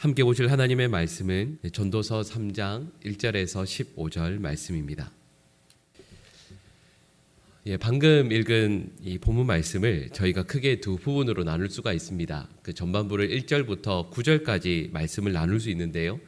함께 보실 하나님의 말씀은 전도서 3장 1절에서 15절 말씀입니다. 방금 읽은 이 본문 말씀을 저희가 크게 두 부분으로 나눌 수가 있습니다. 그 전반부를 1절부터 9절까지 말씀을 나눌 수 있는데요.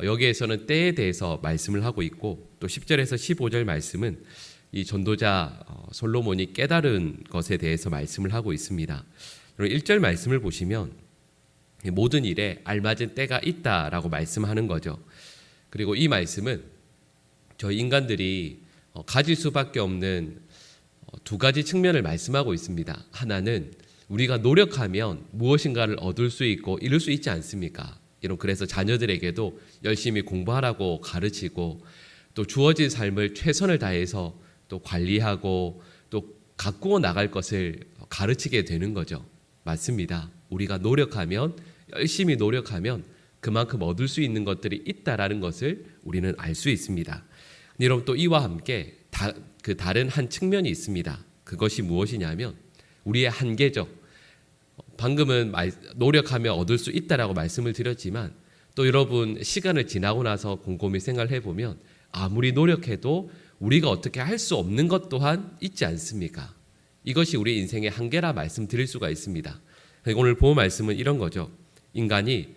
여기에서는 때에 대해서 말씀을 하고 있고, 또 10절에서 15절 말씀은 이 전도자 솔로몬이 깨달은 것에 대해서 말씀을 하고 있습니다. 1절 말씀을 보시면 모든 일에 알맞은 때가 있다라고 말씀하는 거죠. 그리고 이 말씀은 저희 인간들이 가질 수밖에 없는 두 가지 측면을 말씀하고 있습니다. 하나는 우리가 노력하면 무엇인가를 얻을 수 있고 이룰 수 있지 않습니까? 그래서 자녀들에게도 열심히 공부하라고 가르치고, 또 주어진 삶을 최선을 다해서 또 관리하고 또 가꾸어 나갈 것을 가르치게 되는 거죠. 맞습니다. 우리가 노력하면, 열심히 노력하면 그만큼 얻을 수 있는 것들이 있다라는 것을 우리는 알 수 있습니다. 여러분, 또 이와 함께 다른 한 측면이 있습니다. 그것이 무엇이냐면 우리의 한계죠. 방금은 노력하면 얻을 수 있다라고 말씀을 드렸지만, 또 여러분 시간을 지나고 나서 곰곰이 생각을 해보면 아무리 노력해도 우리가 어떻게 할 수 없는 것 또한 있지 않습니까? 이것이 우리 인생의 한계라 말씀드릴 수가 있습니다. 오늘 본 말씀은 이런 거죠. 인간이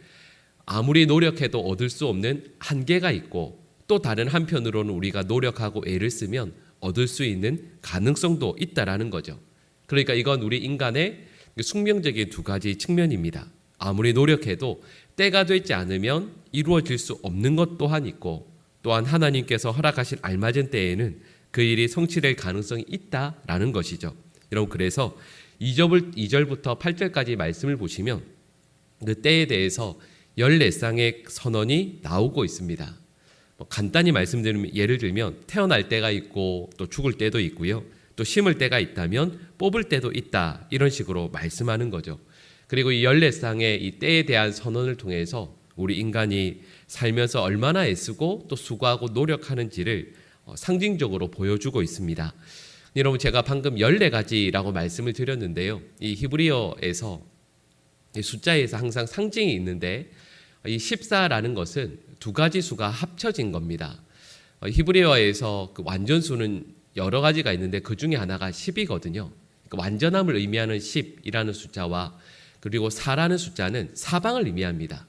아무리 노력해도 얻을 수 없는 한계가 있고, 또 다른 한편으로는 우리가 노력하고 애를 쓰면 얻을 수 있는 가능성도 있다라는 거죠. 그러니까 이건 우리 인간의 숙명적인 두 가지 측면입니다. 아무리 노력해도 때가 되지 않으면 이루어질 수 없는 것 또한 있고, 또한 하나님께서 허락하신 알맞은 때에는 그 일이 성취될 가능성이 있다라는 것이죠. 여러분, 그래서 2절부터 8절까지 말씀을 보시면 그 때에 대해서 14쌍의 선언이 나오고 있습니다. 간단히 말씀드리면, 예를 들면 태어날 때가 있고 또 죽을 때도 있고요, 또 심을 때가 있다면 뽑을 때도 있다, 이런 식으로 말씀하는 거죠. 그리고 이 14쌍의 이 때에 대한 선언을 통해서 우리 인간이 살면서 얼마나 애쓰고 또 수고하고 노력하는지를 상징적으로 보여주고 있습니다. 여러분, 제가 방금 14가지라고 말씀을 드렸는데요, 이 히브리어에서 이 숫자에서 항상 상징이 있는데, 이 14라는 것은 두 가지 수가 합쳐진 겁니다. 히브리어에서 그 완전수는 여러 가지가 있는데 그 중에 하나가 10이거든요. 그러니까 완전함을 의미하는 10이라는 숫자와, 그리고 4라는 숫자는 사방을 의미합니다.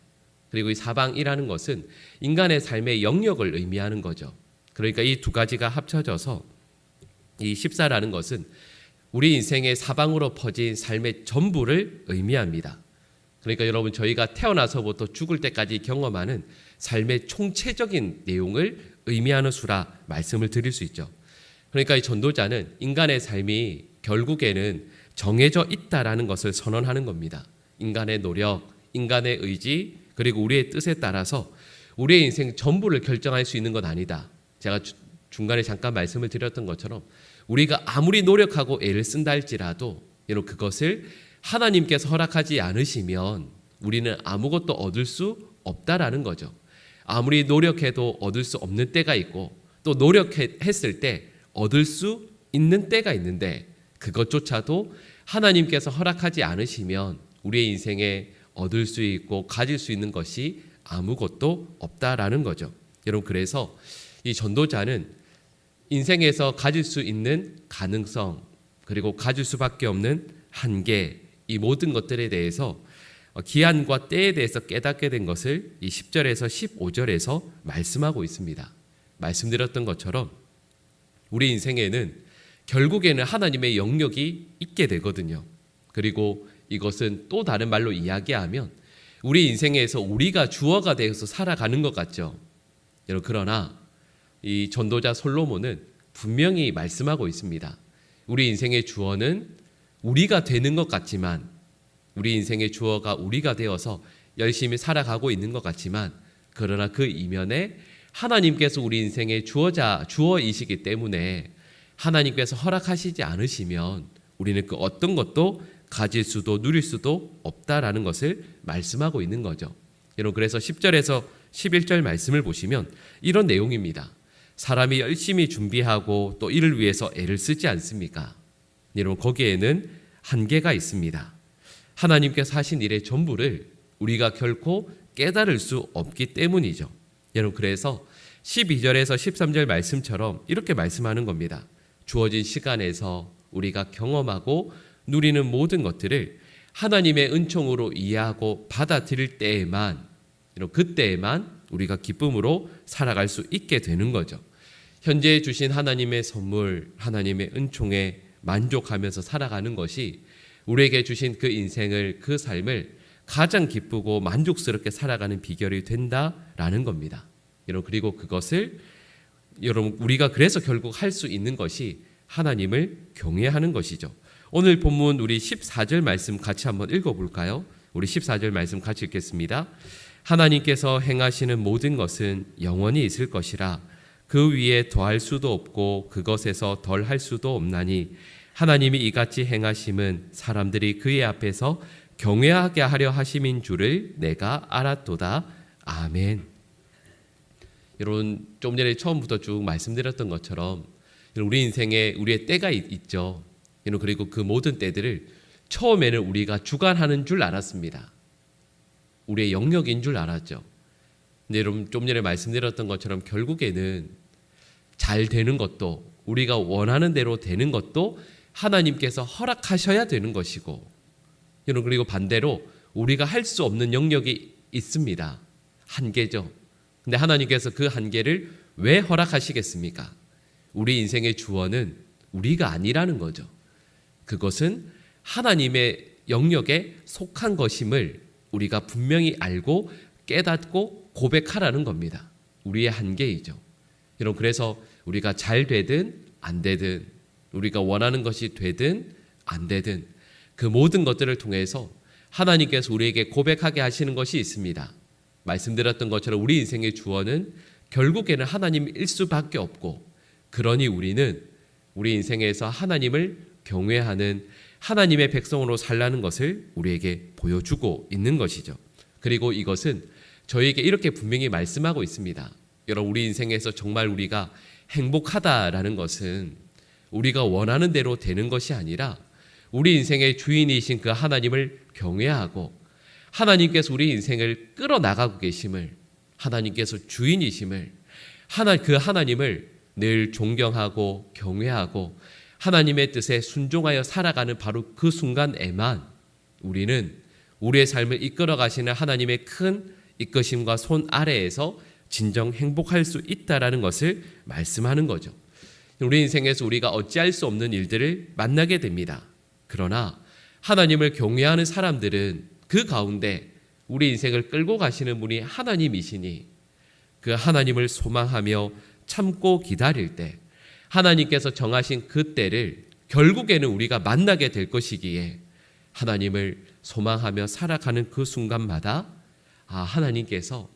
그리고 이 사방이라는 것은 인간의 삶의 영역을 의미하는 거죠. 그러니까 이 두 가지가 합쳐져서 이 14라는 것은 우리 인생의 사방으로 퍼진 삶의 전부를 의미합니다. 그러니까 여러분, 저희가 태어나서부터 죽을 때까지 경험하는 삶의 총체적인 내용을 의미하는 수라 말씀을 드릴 수 있죠. 그러니까 이 전도자는 인간의 삶이 결국에는 정해져 있다라는 것을 선언하는 겁니다. 인간의 노력, 인간의 의지, 그리고 우리의 뜻에 따라서 우리의 인생 전부를 결정할 수 있는 건 아니다. 제가 중간에 잠깐 말씀을 드렸던 것처럼 우리가 아무리 노력하고 애를 쓴다 할지라도 그것을 하나님께서 허락하지 않으시면 우리는 아무것도 얻을 수 없다라는 거죠. 아무리 노력해도 얻을 수 없는 때가 있고, 또 노력했을 때 얻을 수 있는 때가 있는데, 그것조차도 하나님께서 허락하지 않으시면 우리의 인생에 얻을 수 있고 가질 수 있는 것이 아무것도 없다라는 거죠. 여러분, 그래서 이 전도자는 인생에서 가질 수 있는 가능성, 그리고 가질 수밖에 없는 한계, 이 모든 것들에 대해서 기한과 때에 대해서 깨닫게 된 것을 이 10절에서 15절에서 말씀하고 있습니다. 말씀드렸던 것처럼 우리 인생에는 결국에는 하나님의 영역이 있게 되거든요. 그리고 이것은 또 다른 말로 이야기하면 우리 인생에서 우리가 주어가 되어서 살아가는 것 같죠. 여러분, 그러나 이 전도자 솔로몬은 분명히 말씀하고 있습니다. 우리 인생의 주어는 우리가 되는 것 같지만, 우리 인생의 주어가 우리가 되어서 열심히 살아가고 있는 것 같지만, 그러나 그 이면에 하나님께서 우리 인생의 주어이시기 때문에 하나님께서 허락하시지 않으시면 우리는 그 어떤 것도 가질 수도 누릴 수도 없다라는 것을 말씀하고 있는 거죠. 여러분, 그래서 10절에서 11절 말씀을 보시면 이런 내용입니다. 사람이 열심히 준비하고 또 이를 위해서 애를 쓰지 않습니까? 여러분, 거기에는 한계가 있습니다. 하나님께서 하신 일의 전부를 우리가 결코 깨달을 수 없기 때문이죠. 여러분, 그래서 12절에서 13절 말씀처럼 이렇게 말씀하는 겁니다. 주어진 시간에서 우리가 경험하고 누리는 모든 것들을 하나님의 은총으로 이해하고 받아들일 때에만, 그때에만 우리가 기쁨으로 살아갈 수 있게 되는 거죠. 현재 주신 하나님의 선물, 하나님의 은총에 만족하면서 살아가는 것이 우리에게 주신 그 인생을, 그 삶을 가장 기쁘고 만족스럽게 살아가는 비결이 된다라는 겁니다. 여러분, 그리고 그것을 우리가 그래서 결국 할 수 있는 것이 하나님을 경외하는 것이죠. 오늘 본문 우리 14절 말씀 같이 한번 읽어볼까요? 우리 14절 말씀 같이 읽겠습니다. 하나님께서 행하시는 모든 것은 영원히 있을 것이라 그 위에 더할 수도 없고 그것에서 덜할 수도 없나니 하나님이 이같이 행하심은 사람들이 그의 앞에서 경외하게 하려 하심인 줄을 내가 알았도다. 아멘. 여러분, 좀 전에 처음부터 쭉 말씀드렸던 것처럼 우리 인생에 우리의 때가 있죠. 그리고 그 모든 때들을 처음에는 우리가 주관하는 줄 알았습니다. 우리의 영역인 줄 알았죠. 근데 여러분, 좀 전에 말씀드렸던 것처럼 결국에는 잘 되는 것도, 우리가 원하는 대로 되는 것도 하나님께서 허락하셔야 되는 것이고, 여러분, 그리고 반대로 우리가 할 수 없는 영역이 있습니다. 한계죠. 근데 하나님께서 그 한계를 왜 허락하시겠습니까? 우리 인생의 주원은 우리가 아니라는 거죠. 그것은 하나님의 영역에 속한 것임을 우리가 분명히 알고 깨닫고 고백하라는 겁니다. 우리의 한계이죠. 여러분, 그래서 우리가 잘 되든 안 되든, 우리가 원하는 것이 되든 안 되든 그 모든 것들을 통해서 하나님께서 우리에게 고백하게 하시는 것이 있습니다. 말씀드렸던 것처럼 우리 인생의 주원은 결국에는 하나님일 수밖에 없고, 그러니 우리는 우리 인생에서 하나님을 경외하는 하나님의 백성으로 살라는 것을 우리에게 보여주고 있는 것이죠. 그리고 이것은 저희에게 이렇게 분명히 말씀하고 있습니다. 여러분, 우리 인생에서 정말 우리가 행복하다라는 것은 우리가 원하는 대로 되는 것이 아니라 우리 인생의 주인이신 그 하나님을 경외하고 하나님께서 우리 인생을 끌어나가고 계심을, 하나님께서 주인이심을, 그 하나님을 늘 존경하고 경외하고 하나님의 뜻에 순종하여 살아가는 바로 그 순간에만 우리는 우리의 삶을 이끌어 가시는 하나님의 큰 이끄심과 손 아래에서 진정 행복할 수 있다라는 것을 말씀하는 거죠. 우리 인생에서 우리가 어찌할 수 없는 일들을 만나게 됩니다. 그러나 하나님을 경외하는 사람들은 그 가운데 우리 인생을 끌고 가시는 분이 하나님이시니 그 하나님을 소망하며 참고 기다릴 때 하나님께서 정하신 그 때를 결국에는 우리가 만나게 될 것이기에 하나님을 소망하며 살아가는 그 순간마다 하나님께서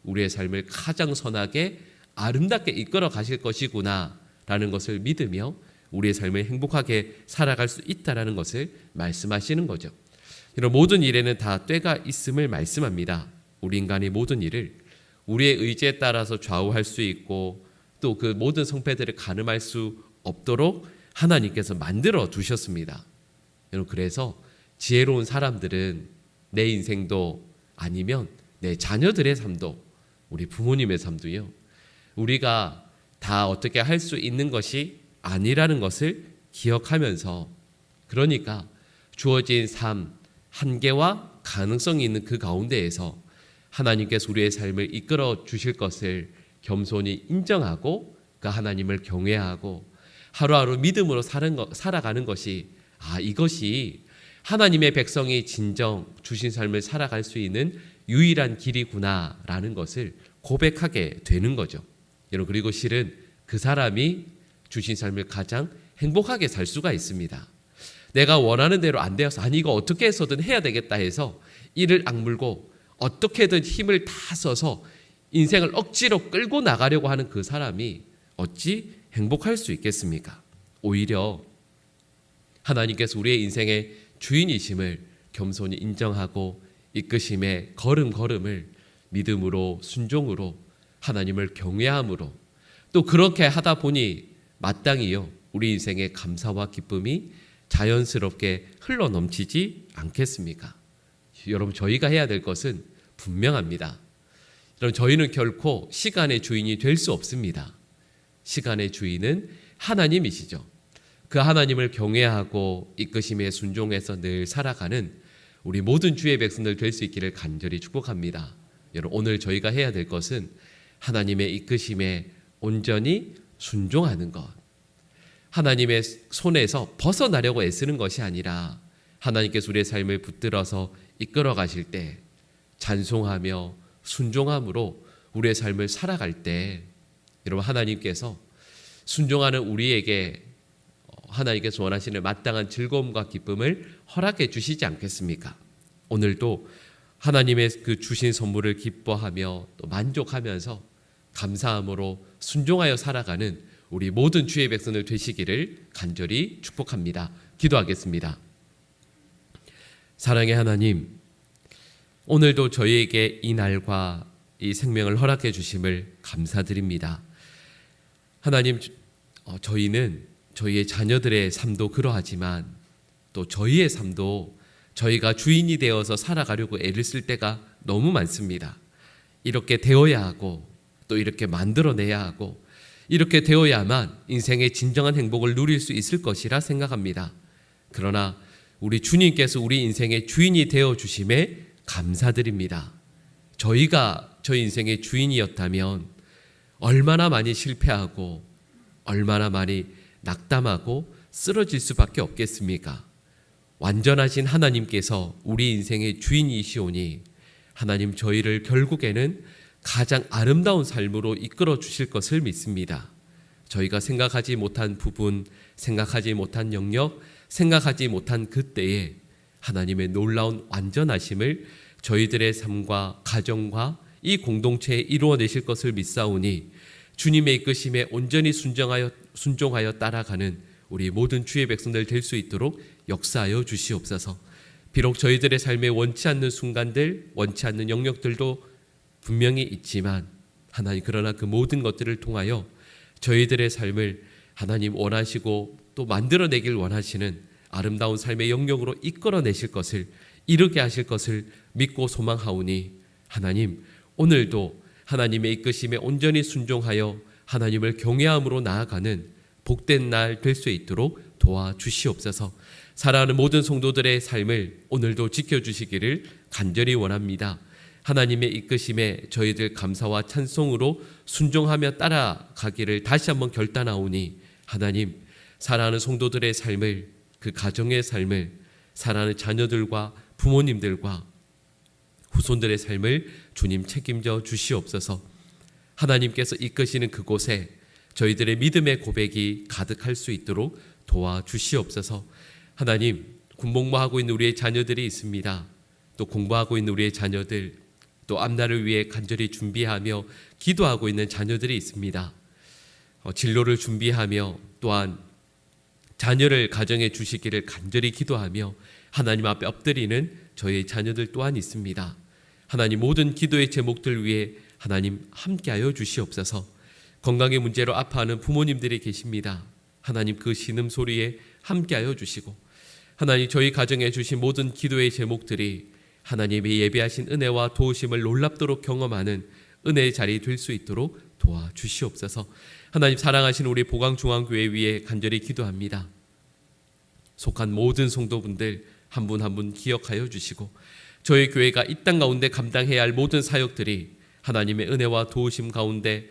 우리의 삶을 가장 선하게 아름답게 이끌어 가실 것이구나 라는 것을 믿으며 우리의 삶을 행복하게 살아갈 수 있다는 것을 말씀하시는 거죠. 이런 모든 일에는 다 때가 있음을 말씀합니다. 우리 인간의 모든 일을 우리의 의지에 따라서 좌우할 수 있고 또 그 모든 성패들을 가늠할 수 없도록 하나님께서 만들어 두셨습니다. 그래서 지혜로운 사람들은 내 인생도 아니면 내 자녀들의 삶도, 우리 부모님의 삶도요, 우리가 다 어떻게 할 수 있는 것이 아니라는 것을 기억하면서, 그러니까 주어진 삶, 한계와 가능성이 있는 그 가운데에서 하나님께서 우리의 삶을 이끌어 주실 것을 겸손히 인정하고 그 하나님을 경외하고 하루하루 믿음으로 살아가는 것이 이것이 하나님의 백성이 진정 주신 삶을 살아갈 수 있는 유일한 길이구나라는 것을 고백하게 되는 거죠. 여러분, 그리고 실은 그 사람이 주신 삶을 가장 행복하게 살 수가 있습니다. 내가 원하는 대로 안 되어서 이거 어떻게 해서든 해야 되겠다 해서 이를 악물고 어떻게든 힘을 다 써서 인생을 억지로 끌고 나가려고 하는 그 사람이 어찌 행복할 수 있겠습니까? 오히려 하나님께서 우리의 인생의 주인이심을 겸손히 인정하고 이끄심의 걸음걸음을 믿음으로 순종으로 하나님을 경외함으로 또 그렇게 하다 보니 마땅히요 우리 인생의 감사와 기쁨이 자연스럽게 흘러넘치지 않겠습니까? 여러분, 저희가 해야 될 것은 분명합니다. 여러분, 저희는 결코 시간의 주인이 될 수 없습니다. 시간의 주인은 하나님이시죠. 그 하나님을 경외하고 이끄심에 순종해서 늘 살아가는 우리 모든 주의 백성들 될 수 있기를 간절히 축복합니다. 여러분, 오늘 저희가 해야 될 것은 하나님의 이끄심에 온전히 순종하는 것. 하나님의 손에서 벗어나려고 애쓰는 것이 아니라 하나님께서 우리의 삶을 붙들어서 이끌어 가실 때 찬송하며 순종함으로 우리의 삶을 살아갈 때 여러분, 하나님께서 순종하는 우리에게 하나님께서 원하시는 마땅한 즐거움과 기쁨을 허락해 주시지 않겠습니까? 오늘도 하나님의 그 주신 선물을 기뻐하며 또 만족하면서 감사함으로 순종하여 살아가는 우리 모든 주의 백성들 되시기를 간절히 축복합니다. 기도하겠습니다. 사랑의 하나님, 오늘도 저희에게 이 날과 이 생명을 허락해 주심을 감사드립니다. 하나님, 저희는 저희의 자녀들의 삶도 그러하지만 또 저희의 삶도 저희가 주인이 되어서 살아가려고 애를 쓸 때가 너무 많습니다. 이렇게 되어야 하고 또 이렇게 만들어내야 하고 이렇게 되어야만 인생의 진정한 행복을 누릴 수 있을 것이라 생각합니다. 그러나 우리 주님께서 우리 인생의 주인이 되어주심에 감사드립니다. 저희가 저희 인생의 주인이었다면 얼마나 많이 실패하고 얼마나 많이 낙담하고 쓰러질 수밖에 없겠습니까? 완전하신 하나님께서 우리 인생의 주인이시오니 하나님, 저희를 결국에는 가장 아름다운 삶으로 이끌어 주실 것을 믿습니다. 저희가 생각하지 못한 부분, 생각하지 못한 영역, 생각하지 못한 그때에 하나님의 놀라운 완전하심을 저희들의 삶과 가정과 이 공동체에 이루어내실 것을 믿사오니 주님의 이끄심에 온전히 순종하여 따라가는 우리 모든 주의 백성들 될 수 있도록 역사하여 주시옵소서. 비록 저희들의 삶에 원치 않는 순간들, 원치 않는 영역들도 분명히 있지만 하나님, 그러나 그 모든 것들을 통하여 저희들의 삶을 하나님 원하시고 또 만들어내길 원하시는 아름다운 삶의 영역으로 이끌어내실 것을, 이루게 하실 것을 믿고 소망하오니 하나님, 오늘도 하나님의 이끄심에 온전히 순종하여 하나님을 경외함으로 나아가는 복된 날 될 수 있도록 도와주시옵소서. 사랑하는 모든 성도들의 삶을 오늘도 지켜주시기를 간절히 원합니다. 하나님의 이끄심에 저희들 감사와 찬송으로 순종하며 따라가기를 다시 한번 결단하오니 하나님, 사랑하는 성도들의 삶을, 그 가정의 삶을, 사랑하는 자녀들과 부모님들과 후손들의 삶을 주님 책임져 주시옵소서. 하나님께서 이끄시는 그곳에 저희들의 믿음의 고백이 가득할 수 있도록 도와주시옵소서. 하나님, 군복무하고 있는 우리의 자녀들이 있습니다. 또 공부하고 있는 우리의 자녀들, 또 앞날을 위해 간절히 준비하며 기도하고 있는 자녀들이 있습니다. 진로를 준비하며 또한 자녀를 가정에 주시기를 간절히 기도하며 하나님 앞에 엎드리는 저희 자녀들 또한 있습니다. 하나님, 모든 기도의 제목들 위해 하나님 함께하여 주시옵소서. 건강의 문제로 아파하는 부모님들이 계십니다. 하나님, 그 신음소리에 함께하여 주시고 하나님, 저희 가정에 주신 모든 기도의 제목들이 하나님의 예비하신 은혜와 도우심을 놀랍도록 경험하는 은혜의 자리 될 수 있도록 도와주시옵소서. 하나님, 사랑하시는 우리 보강중앙교회 위에 간절히 기도합니다. 속한 모든 성도분들 한 분 한 분 기억하여 주시고 저희 교회가 이 땅 가운데 감당해야 할 모든 사역들이 하나님의 은혜와 도우심 가운데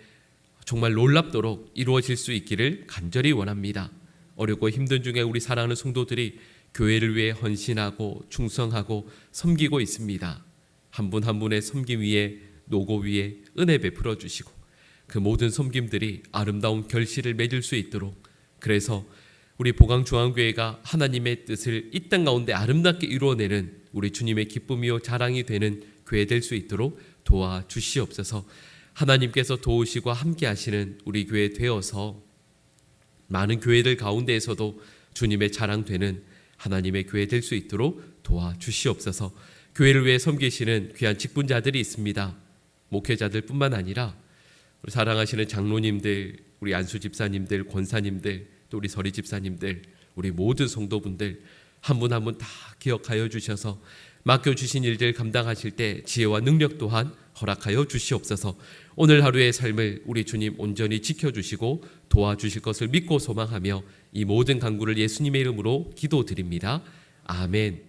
정말 놀랍도록 이루어질 수 있기를 간절히 원합니다. 어렵고 힘든 중에 우리 사랑하는 성도들이 교회를 위해 헌신하고 충성하고 섬기고 있습니다. 한 분 한 분의 섬김 위에, 노고 위에 은혜 베풀어 주시고 그 모든 섬김들이 아름다운 결실을 맺을 수 있도록, 그래서 우리 보강중앙교회가 하나님의 뜻을 이 땅 가운데 아름답게 이루어내는 우리 주님의 기쁨이요 자랑이 되는 교회 될 수 있도록 도와주시옵소서. 하나님께서 도우시고 함께 하시는 우리 교회 되어서 많은 교회들 가운데에서도 주님의 자랑되는 하나님의 교회 될 수 있도록 도와주시옵소서. 교회를 위해 섬기시는 귀한 직분자들이 있습니다. 목회자들 뿐만 아니라 우리 사랑하시는 장로님들, 우리 안수 집사님들, 권사님들, 또 우리 서리 집사님들, 우리 모든 성도분들 한 분 한 분 다 기억하여 주셔서 맡겨주신 일들 감당하실 때 지혜와 능력 또한 허락하여 주시옵소서. 오늘 하루의 삶을 우리 주님 온전히 지켜주시고 도와주실 것을 믿고 소망하며 이 모든 간구를 예수님의 이름으로 기도드립니다. 아멘.